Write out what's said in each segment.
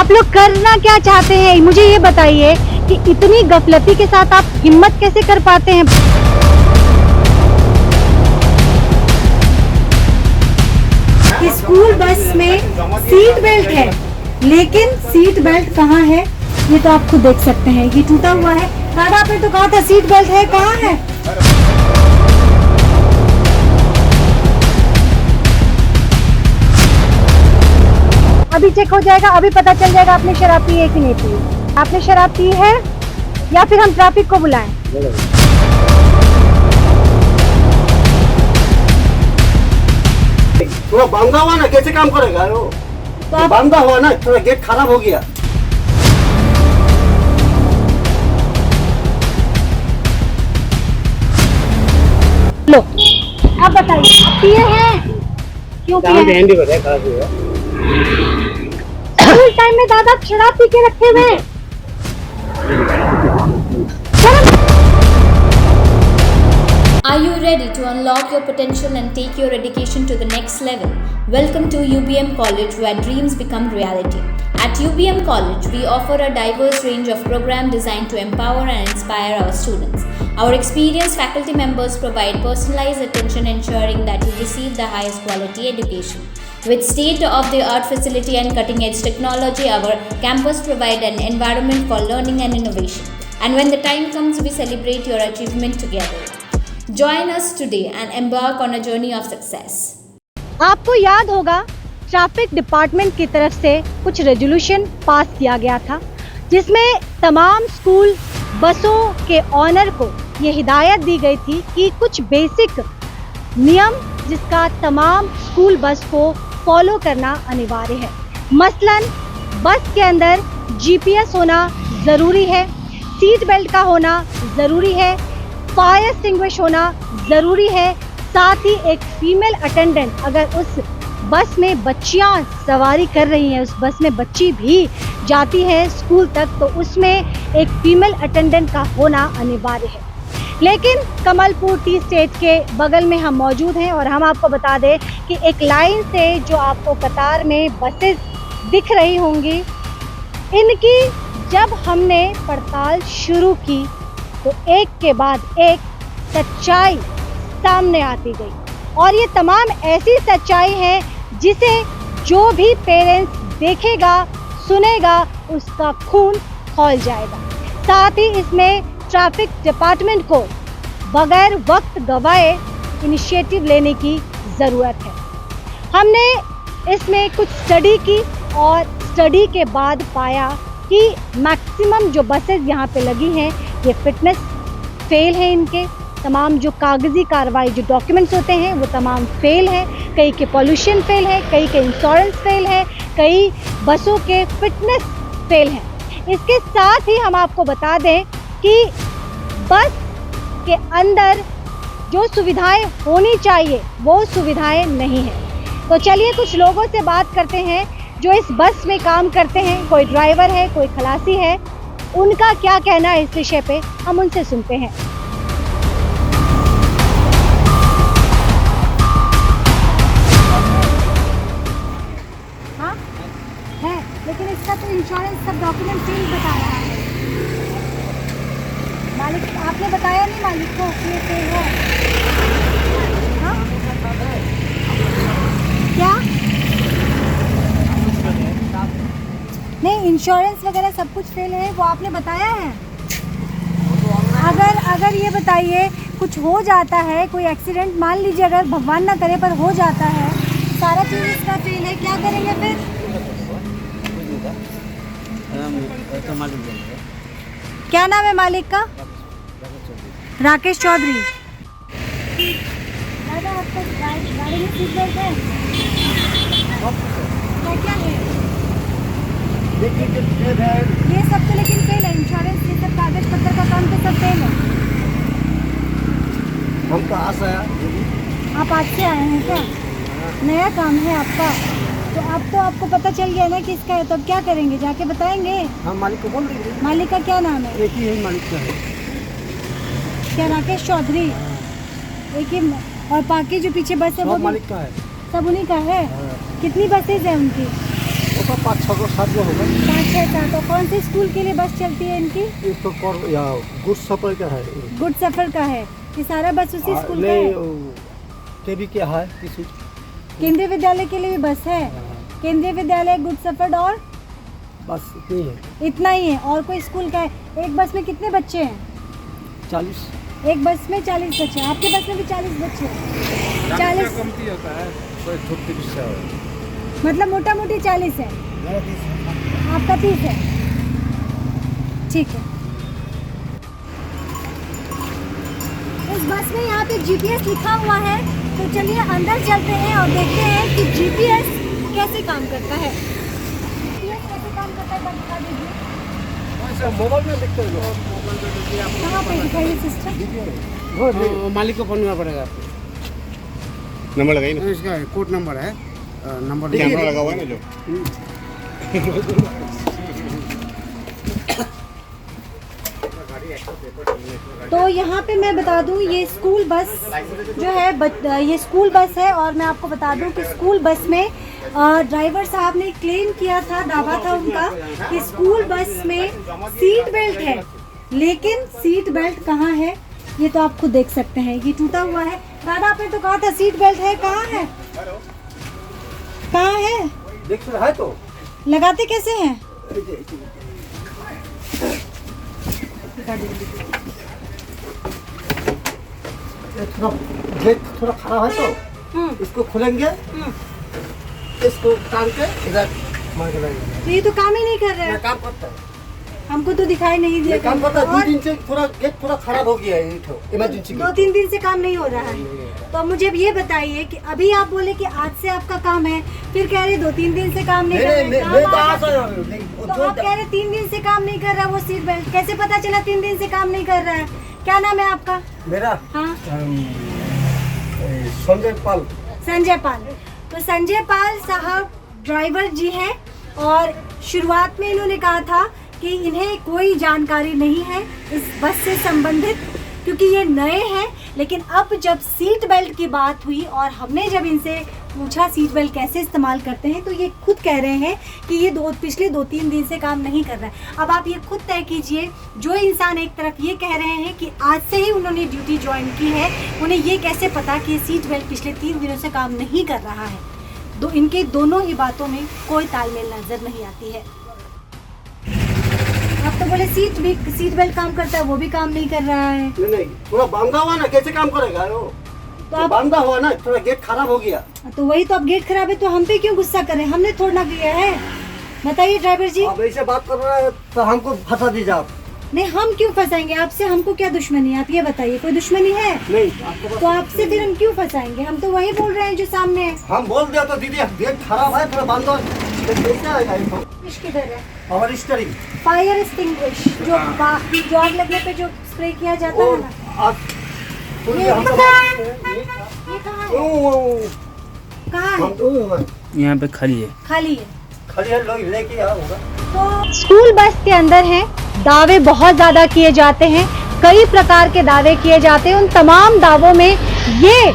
आप लोग करना क्या चाहते हैं, मुझे ये बताइए कि इतनी गफलती के साथ आप हिम्मत कैसे कर पाते हैं। स्कूल बस में सीट बेल्ट है, लेकिन सीट बेल्ट कहाँ है ये तो आप खुद देख सकते हैं, ये टूटा हुआ है। दादा आपने तो कहा था सीट बेल्ट है, कहाँ है? अभी चेक हो जाएगा, अभी पता चल जाएगा आपने शराब पी है कि नहीं पी। आपने शराब पी है या फिर हम ट्रैफिक को बुलाएं? थोड़ा बांधा हुआ ना, कैसे काम करेगा वो? तो बांधा हुआ ना, थोड़ा गेट खराब हो गया। लो आप बताइए, आप पिए हैं? क्यों पिए हैं? स्कूल टाइम में दादा शराब पी के रखे हुए हैं। Are you ready to unlock your potential and take your education to the next level? Welcome to UBM College, where dreams become reality. At UBM College, we offer a diverse range of programs designed to empower and inspire our students. Our experienced faculty members provide personalized attention, ensuring that you receive the highest quality education. With state-of-the-art facility and cutting-edge technology, our campus provides an environment for learning and innovation. And when the time comes, we celebrate your achievement together. Join us today and embark on a journey of success. आपको याद होगा traffic department की तरफ से कुछ resolution pass किया गया था, जिसमें तमाम स्कूल बसों के ऑनर को ये हिदायत दी गई थी कि कुछ बेसिक नियम जिसका तमाम स्कूल बस को फॉलो करना अनिवार्य है। मसलन बस के अंदर जीपीएस होना ज़रूरी है, सीट बेल्ट का होना ज़रूरी है, फायर एक्सटिंग्विश होना ज़रूरी है, साथ ही एक फीमेल अटेंडेंट, अगर उस बस में बच्चियां सवारी कर रही हैं, उस बस में बच्ची भी जाती है स्कूल तक, तो उसमें एक फीमेल अटेंडेंट का होना अनिवार्य है। लेकिन कमलपुर टी स्टेट के बगल में हम मौजूद हैं और हम आपको बता दें कि एक लाइन से जो आपको कतार में बसेस दिख रही होंगी, इनकी जब हमने पड़ताल शुरू की तो एक के बाद एक सच्चाई सामने आती गई, और ये तमाम ऐसी सच्चाई है जिसे जो भी पेरेंट्स देखेगा सुनेगा उसका खून खौल जाएगा। साथ ही इसमें ट्रैफिक डिपार्टमेंट को बगैर वक्त गवाए इनिशिएटिव लेने की ज़रूरत है। हमने इसमें कुछ स्टडी की और स्टडी के बाद पाया कि मैक्सिमम जो बसेस यहाँ पे लगी हैं ये फिटनेस फेल है, इनके तमाम जो कागज़ी कार्रवाई जो डॉक्यूमेंट्स होते हैं वो तमाम फेल हैं, कई के पॉल्यूशन फेल है, कई के इंश्योरेंस फेल है, कई बसों के फिटनेस फेल हैं। इसके साथ ही हम आपको बता दें कि बस के अंदर जो सुविधाएं होनी चाहिए वो सुविधाएं नहीं हैं। तो चलिए कुछ लोगों से बात करते हैं जो इस बस में काम करते हैं, कोई ड्राइवर है, कोई खलासी है, उनका क्या कहना है इस विषय पे, हम उनसे सुनते हैं। हाँ है, लेकिन इसका तो इंश्योरेंस सब डॉक्यूमेंट से ही बता रहा है। मालिक आपने बताया नहीं मालिक को कि ये फेल है? हाँ क्या नहीं, इंश्योरेंस वगैरह सब कुछ फेल है, वो आपने बताया है? अगर ये बताइए कुछ हो जाता है, कोई एक्सीडेंट मान लीजिए अगर भगवान ना करे पर हो जाता है, सारा चीज़ इसका फेल है, क्या करेंगे फिर? क्या नाम है मालिक का? राकेश चौधरी। दादा आपका गाड़ी में सीट बेल्ट है? क्या है? ये सब तो लेकिन फेल है, इंश्योरेंस ये सब कागज पत्र का काम तो सब फेल है। हम तो आज आया। आप आज से आए हैं क्या? नया काम है आपका, तो अब तो आपको पता चल गया ना कि इसका है, तो अब क्या करेंगे, जाके बताएंगे? हम मालिक को बोल देंगे। मालिक का क्या नाम है? एक ही है मालिक का है। क्या राकेश चौधरी? एक ही। और बाकी जो पीछे बस है वो मालिक का है, सब उन्हीं का है? कितनी बसेज है उनकी? वो तो 5-6 को 7 को होगा। 5-6 तो कौन से स्कूल के लिए बस चलती है इनकी? ये तो या गुड सफर का है। गुड सफर का है। ये सारा बस उसी स्कूल का है? केबी क्या है किसी केंद्रीय विद्यालय के लिए भी बस है? केंद्रीय विद्यालय, गुड सफर और बस इतनी है। इतना ही है? और कोई स्कूल का है? एक बस में कितने बच्चे हैं? 40। एक बस में 40 बच्चे। आपके बस में भी 40 बच्चे हैं? 40 कमती होता है, कोई छुट्टी रिक्शा है। मतलब मोटा मोटी 40 है। आपका 30 है। ठीक है। इस बस में यहाँ पे जीपीएस लिखा हुआ है, तो चलिए अंदर चलते हैं और देखते हैं कि जीपीएस कैसे काम करता है। जीपीएस कैसे काम करता है बता दीजिए। मोबाइल में देखते हो? कहाँ पे दिखाइए सिस्टम। मालिक को फोन करना पड़ेगा आपको। नंबर लगाइए ना, इसका कोड नंबर है, नंबर कैमरा लगा हुआ है ना जो। तो यहाँ पे मैं बता दूँ, ये स्कूल बस जो है ये स्कूल बस है। और मैं आपको बता दूँ कि स्कूल बस में ड्राइवर साहब ने क्लेम किया था, दावा था उनका कि स्कूल बस में सीट बेल्ट है, लेकिन सीट बेल्ट कहाँ है ये तो आप खुद देख सकते हैं। ये टूटा हुआ है। दादा आपने तो कहा था सीट बेल्ट है, कहाँ है? कहाँ है? देख रहा है तो लगाते कैसे हैं? थोड़ा गेट थोड़ा खड़ा है तो इसको खोलेंगे, इसको टांग के इधर मार के लाएंगे। तो ये तो काम ही नहीं कर रहा है। मैं काम करता है, हमको तो दिखाई नहीं दिया। ये काम करता है। 2 और दिन से थोड़ा गेट थोड़ा खराब हो गया है, इमरजेंसी 2-3 दिन से काम नहीं हो रहा है। तो अब मुझे ये बताइए कि अभी आप बोले कि आज से आपका काम है, फिर कह रहे 2-3 दिन से काम नहीं कर रहे। तो आप कह रहे 3 दिन से काम नहीं कर रहा वो सीट बेल्ट, कैसे पता चला 3 दिन से काम नहीं कर रहा है? क्या नाम है आपका? मेरा हाँ, संजय पाल। संजय पाल। तो संजय पाल साहब ड्राइवर जी हैं और शुरुआत में इन्होंने कहा था कि इन्हें कोई जानकारी नहीं है इस बस से संबंधित, क्योंकि ये नए हैं। लेकिन अब जब सीट बेल्ट की बात हुई और हमने जब इनसे पूछा सीट बेल्ट कैसे इस्तेमाल करते हैं, तो ये खुद कह रहे हैं कि ये पिछले 2-3 दिन से काम नहीं कर रहा है। अब आप ये खुद तय कीजिए, जो इंसान एक तरफ ये कह रहे हैं कि आज से ही उन्होंने ड्यूटी ज्वाइन की है, उन्हें ये कैसे पता कि ये सीट बेल्ट पिछले 3 दिनों से काम नहीं कर रहा है? इनके दोनों ही बातों में कोई तालमेल नजर नहीं आती है। आप तो बोले सीट बेल्ट काम करता है, वो भी काम नहीं कर रहा है। नहीं, थोड़ा बांधा हुआ ना, कैसे काम करेगा वो? तो आप बांधा हुआ ना, थोड़ा गेट खराब हो गया। तो वही तो, अब गेट खराब है तो हम पे क्यों गुस्सा करें? हमने थोड़ा ना किया है। बताइए ड्राइवर जी। अब ऐसे बात कर रहा है तो हमको फंसा दीजिए आप। नहीं, हम क्यों फंसाएंगे आपसे? हमको क्या दुश्मनी है? आप ये बताइए, कोई दुश्मनी है? नहीं, आपको तो आपसे फिर हम क्यों फंसाएंगे? हम तो वही बोल रहे हैं जो सामने है। हम बोल दिया तो दीदी गेट खराब है, थोड़ा बांधो। कैसे आएगा इनको? किधर है? और स्टीयरिंग फायर एक्सटिंग्विश, जो आग लगने पे जो स्प्रे किया जाता है ना, ये कहाँ है? यहाँ पे खाली है। खाली है। खाली है, लोग लेके आओ होगा। तो स्कूल बस के अंदर है, दावे बहुत ज्यादा किए जाते हैं, कई प्रकार के दावे किए जाते हैं। उन तमाम दावों में ये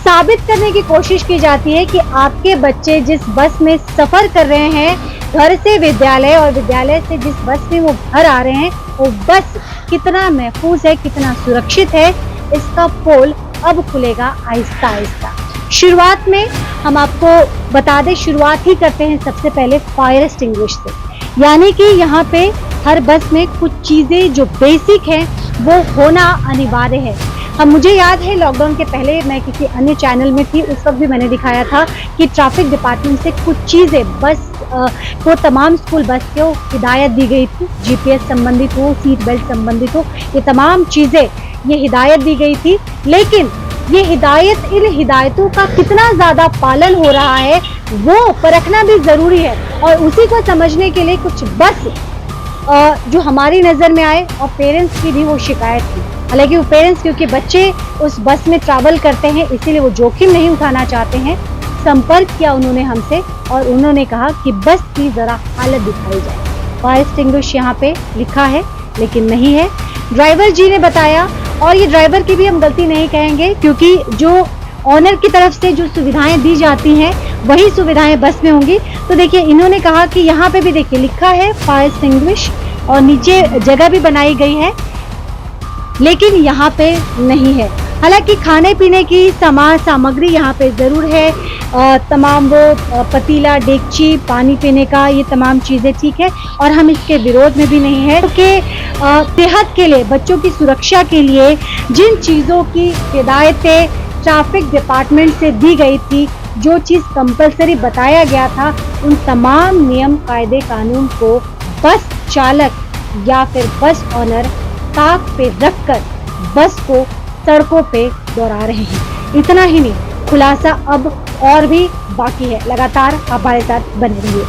साबित करने की कोशिश की जाती है कि आपके बच्चे जिस बस में सफर कर रहे हैं, घर से विद्यालय और विद्यालय से जिस बस में वो घर आ रहे हैं, वो बस कितना महफूज है, कितना सुरक्षित है, इसका पोल अब खुलेगा आहिस्ता आहिस्ता। शुरुआत में हम आपको बता दें, शुरुआत ही करते हैं सबसे पहले फायर एक्सटिंग्विश से। यानी कि यहाँ पे हर बस में कुछ चीजें जो बेसिक हैं वो होना अनिवार्य है। अब मुझे याद है लॉकडाउन के पहले मैं किसी अन्य चैनल में थी, उस वक्त भी मैंने दिखाया था कि ट्रैफिक डिपार्टमेंट से कुछ चीज़ें बस को तमाम स्कूल बस को हिदायत दी गई थी, जीपीएस संबंधित हो, सीट बेल्ट संबंधित हो, ये तमाम चीज़ें ये हिदायत दी गई थी। लेकिन ये हिदायत, इन हिदायतों का कितना ज़्यादा पालन हो रहा है वो परखना भी ज़रूरी है। और उसी को समझने के लिए कुछ बस जो हमारी नज़र में आए और पेरेंट्स की भी वो शिकायत थी। हालांकि वो पेरेंट्स, क्योंकि बच्चे उस बस में ट्रैवल करते हैं, इसीलिए वो जोखिम नहीं उठाना चाहते हैं, संपर्क किया उन्होंने हमसे और उन्होंने कहा कि बस की ज़रा हालत दिखाई जाए। फायर एक्सटिंग्विश यहाँ पे लिखा है लेकिन नहीं है। ड्राइवर जी ने बताया, और ये ड्राइवर की भी हम गलती नहीं कहेंगे, क्योंकि जो ऑनर की तरफ से जो सुविधाएं दी जाती हैं वही सुविधाएं बस में होंगी। तो देखिए इन्होंने कहा कि यहाँ पे भी देखिए लिखा है फायर एक्सटिंग्विश और नीचे जगह भी बनाई गई है, लेकिन यहाँ पे नहीं है। हालांकि खाने पीने की सामग्री यहाँ पे ज़रूर है, तमाम वो पतीला, डेगची, पानी पीने का, ये तमाम चीज़ें ठीक है और हम इसके विरोध में भी नहीं है, क्योंकि सेहत के लिए, बच्चों की सुरक्षा के लिए जिन चीज़ों की हिदायतें ट्रैफिक डिपार्टमेंट से दी गई थी, जो चीज़ कंपलसरी बताया गया था, उन तमाम नियम कायदे कानून को बस चालक या फिर बस ऑनर ताक पे रखकर बस को सड़कों पे दौड़ा रहे हैं। इतना ही नहीं, खुलासा अब और भी बाकी है। लगातार हमारे साथ बने रहिए।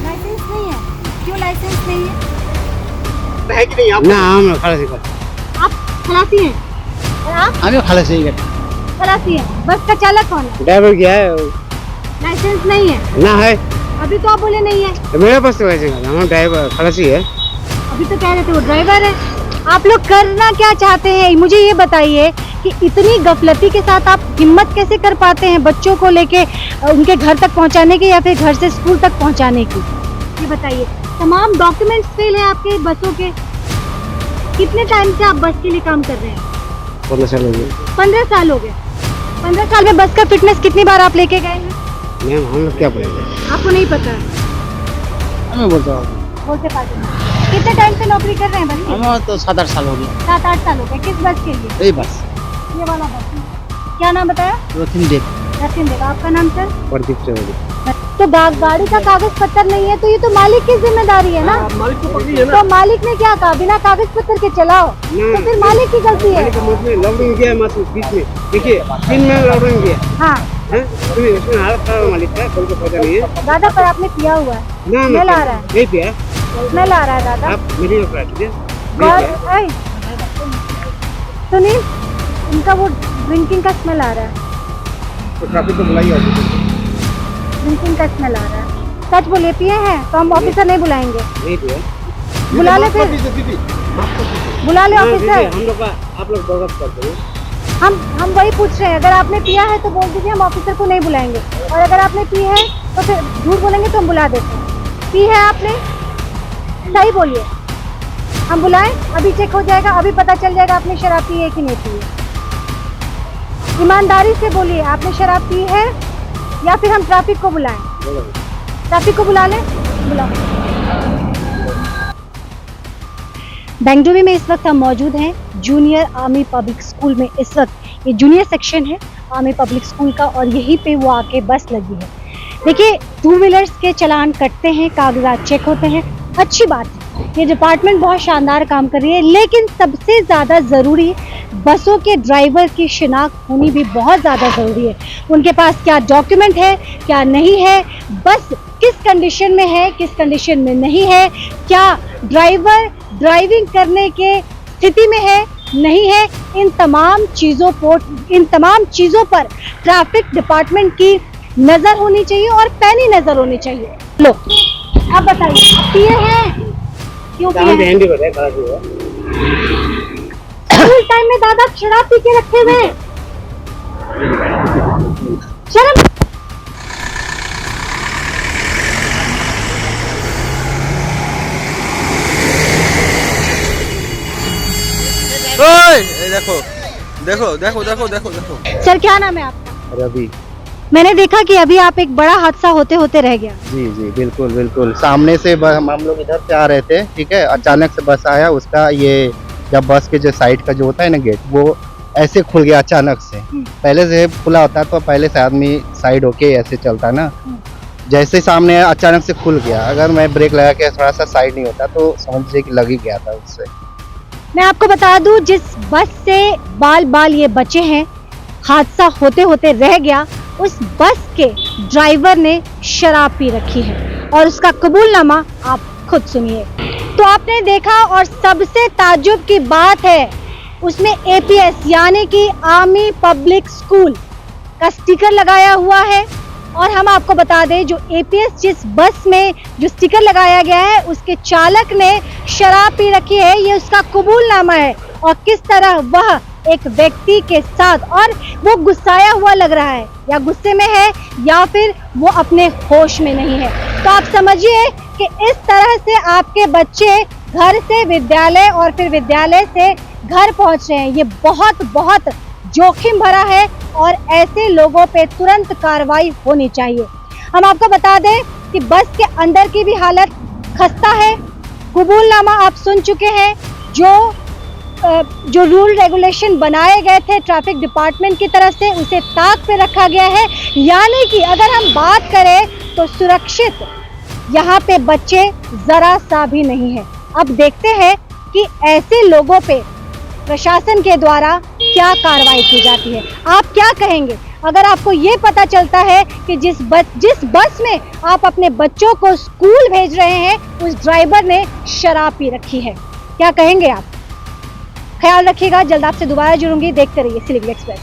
लाइसेंस नहीं है? क्यों लाइसेंस नहीं है? है कि नहीं आप? ना हम खलासी आप खलासी हैं और आप अभी खलासी है। खलासी हैं। बस का चालक कौन है? ड्राइवर क्या है? लाइसेंस नहीं है? ना है, अभी तो आप बोले नहीं है। तो मेरे पास तो लाइसेंस है, हम ड्राइवर खलासी है। अभी तो कह रहे थे वो ड्राइवर है। आप लोग करना क्या चाहते हैं, मुझे ये बताइए कि इतनी गफलती के साथ आप हिम्मत कैसे कर पाते हैं बच्चों को लेके उनके घर तक पहुंचाने की या फिर घर से स्कूल तक पहुंचाने की? ये बताइए। तमाम डॉक्यूमेंट्स फेल हैं आपके बसों के। कितने टाइम से आप बस के लिए काम कर रहे हैं? 15 साल हो गए। 15 साल हो गए। 15 साल में बस का फिटनेस कितनी बार आप लेके गए हैं? मैम हम लोग क्या बोलेंगे, आपको नहीं पता? हमें बोलता हूँ। बोलते पाते हैं। कितने टाइम से नौकरी कर रहे हैं बस? हमें तो 7-8 साल हो गए। 7-8 साल हो गए। किस बस के लिए? यही बस ये वाला बस। क्या नाम बताया? रथिन देव, रतिन देव। आपका नाम सर? प्रदीप चौधरी। तो गाड़ी का कागज पत्र नहीं है तो ये तो मालिक की जिम्मेदारी है ना। मालिक को पकड़िए ना। तो मालिक ने क्या कहा, बिना कागज पत्र के चलाओ, तो फिर मालिक की गलती है। लॉकडाउन किया है मात्र बीच में, देखिए 3 महीने लॉकडाउन किया हाँ है, उसमें हालत खराब मालिक का, कोई को पता नहीं है। दादा पर आपने पिया हुआ है, ना स्मेल आ रहा है, नहीं पिया, स्मेल आ रहा है दादा। आप मेरी ओर करा दीजिए। और सुनील, इनका वो ड्रिंकिंग का स्मेल आ रहा है, तो ट्रैफिक को बुलाइए। ड्रिंकिंग का स्मेल आ रहा है। सच बोलिए, पिए हैं तो हम ऑफिसर नहीं बुलाएंगे। नहीं पिया, बुला ले फिर, दीदी बुला ले हाँ, ऑफिसर। हम लोग का आप लोग बर्बाद करते हैं। हम वही पूछ रहे हैं, अगर आपने पिया है तो बोल दीजिए, हम ऑफिसर को नहीं बुलाएंगे। और अगर आपने पी है तो फिर झूठ बोलेंगे तो हम बुला देते हैं। पी है आपने, सही बोलिए, हम बुलाएं? अभी चेक हो जाएगा, अभी पता चल जाएगा आपने शराब पी है कि नहीं पी है। ईमानदारी से बोलिए, आपने शराब पी है या फिर हम ट्रैफिक को बुलाएं? ट्रैफिक को बुला लें, बुलाओ। बेंगलुरु में इस वक्त हम मौजूद हैं जूनियर आर्मी पब्लिक स्कूल में। इस वक्त ये जूनियर सेक्शन है आर्मी पब्लिक स्कूल का और यहीं पे वो आके बस लगी है। देखिए, 2 व्हीलर्स के चालान कटते हैं, कागजात चेक होते हैं, अच्छी बात है, ये डिपार्टमेंट बहुत शानदार काम कर रही है। लेकिन सबसे ज़्यादा ज़रूरी बसों के ड्राइवर की शिनाख्त होनी भी बहुत ज़्यादा ज़रूरी है। उनके पास क्या डॉक्यूमेंट है, क्या नहीं है, बस किस कंडीशन में है, किस कंडीशन में नहीं है, क्या ड्राइवर ड्राइविंग करने के स्थिति में है, नहीं है, इन तमाम चीज़ों पर ट्रैफिक डिपार्टमेंट की नज़र होनी चाहिए और पैनी नज़र होनी चाहिए। लो, आप बताइए, आप पिए हैं? क्यों पिए हैं? स्कूल टाइम में दादा शराब पी के रखे हुए हैं, शर्म। देखो देखो देखो देखो देखो देखो। सर, क्या नाम है आपका? रवि। मैंने देखा कि अभी आप एक बड़ा हादसा होते होते रह गया। जी जी बिल्कुल बिल्कुल, सामने से हम लोग इधर से आ रहे थे, ठीक है, अचानक से बस आया, उसका ये जब बस के जो साइड का जो होता है ना गेट, वो ऐसे खुल गया अचानक से। पहले से खुला होता है तो पहले से आदमी साइड होके ऐसे चलता ना, जैसे सामने अचानक से खुल गया। अगर मैं ब्रेक लगा के थोड़ा सा साइड नहीं होता तो समझ लीजिए कि लग ही गया था उससे। मैं आपको बता दूं, जिस बस से बाल बाल ये बचे हैं, हादसा होते होते रह गया, उस बस के ड्राइवर ने शराब पी रखी है और उसका कबूलनामा आप खुद सुनिए। तो आपने देखा, और सबसे ताज्जुब की बात है, उसमें APS यानी कि आर्मी पब्लिक स्कूल का स्टिकर लगाया हुआ है। और हम आपको बता दें, जो APS जिस बस में जो स्टिकर लगाया गया है, उसके चालक ने शराब पी रखी है, ये उसका कबूलनामा है। और किस तरह वह एक व्यक्ति के साथ और वो गुस्साया हुआ लग रहा है, या गुस्से में है या फिर वो अपने होश में नहीं है। तो आप समझिए कि इस तरह से आपके बच्चे घर से विद्यालय और फिर विद्यालय से घर पहुंच रहे हैं, ये बहुत बहुत जोखिम भरा है और ऐसे लोगों पे तुरंत कार्रवाई होनी चाहिए। हम आपको बता दें कि बस के अंदर की भी हालत खस्ता है। कबूलनामा आप सुन चुके हैं, जो रूल रेगुलेशन बनाए गए थे ट्रैफिक डिपार्टमेंट की तरफ से उसे ताक पे रखा गया है। यानी कि अगर हम बात करें तो सुरक्षित यहाँ पे बच्चे जरा सा भी नहीं है। अब देखते हैं कि ऐसे लोगों पे प्रशासन के द्वारा क्या कार्रवाई की जाती है। आप क्या कहेंगे अगर आपको ये पता चलता है कि जिस बस में आप अपने बच्चों को स्कूल भेज रहे हैं उस ड्राइवर ने शराब पी रखी है? क्या कहेंगे आप? ख्याल रखिएगा। जल्द आपसे दोबारा जुड़ूंगी। देखते रहिए सिलीगुड़ी एक्सप्रेस।